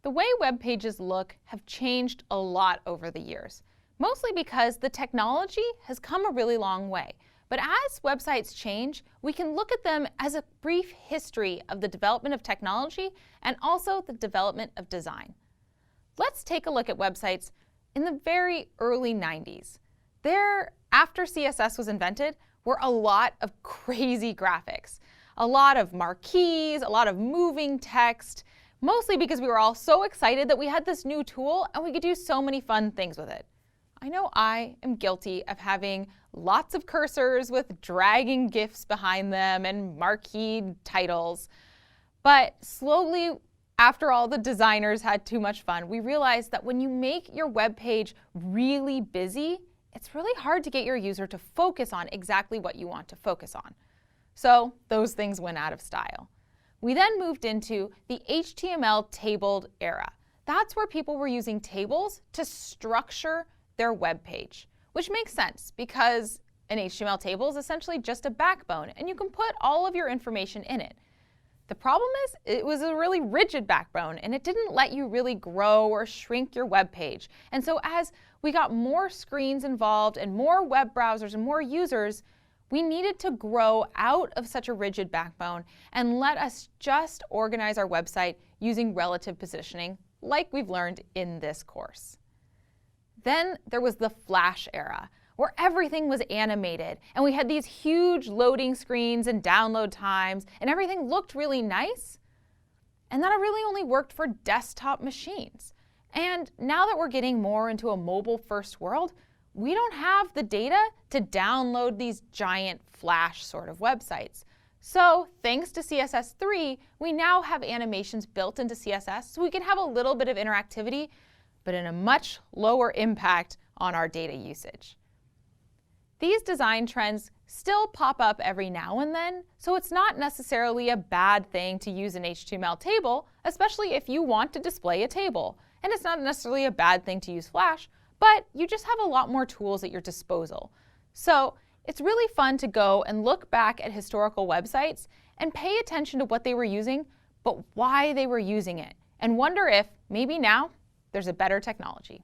The way web pages look have changed a lot over the years, mostly because the technology has come a really long way. But as websites change, we can look at them as a brief history of the development of technology and also the development of design. Let's take a look at websites in the very early 90s. There, after CSS was invented, were a lot of crazy graphics. A lot of marquees, a lot of moving text, mostly because we were all so excited that we had this new tool and we could do so many fun things with it. I know I am guilty of having lots of cursors with dragging GIFs behind them and marquee titles. But slowly, after all the designers had too much fun, we realized that when you make your web page really busy, it's really hard to get your user to focus on exactly what you want to focus on. So those things went out of style. We then moved into the HTML tabled era. That's where people were using tables to structure their web page, which makes sense because an HTML table is essentially just a backbone and you can put all of your information in it. The problem is it was a really rigid backbone and it didn't let you really grow or shrink your web page. And so as we got more screens involved and more web browsers and more users, we needed to grow out of such a rigid backbone and let us just organize our website using relative positioning like we've learned in this course. Then there was the Flash era, where everything was animated, and we had these huge loading screens and download times, and everything looked really nice. And that really only worked for desktop machines. And now that we're getting more into a mobile-first world, we don't have the data to download these giant Flash sort of websites. So thanks to CSS3, we now have animations built into CSS, so we can have a little bit of interactivity, but in a much lower impact on our data usage. These design trends still pop up every now and then, so it's not necessarily a bad thing to use an HTML table, especially if you want to display a table. And it's not necessarily a bad thing to use Flash, but you just have a lot more tools at your disposal. So it's really fun to go and look back at historical websites and pay attention to what they were using, but why they were using it, and wonder if maybe now there's a better technology.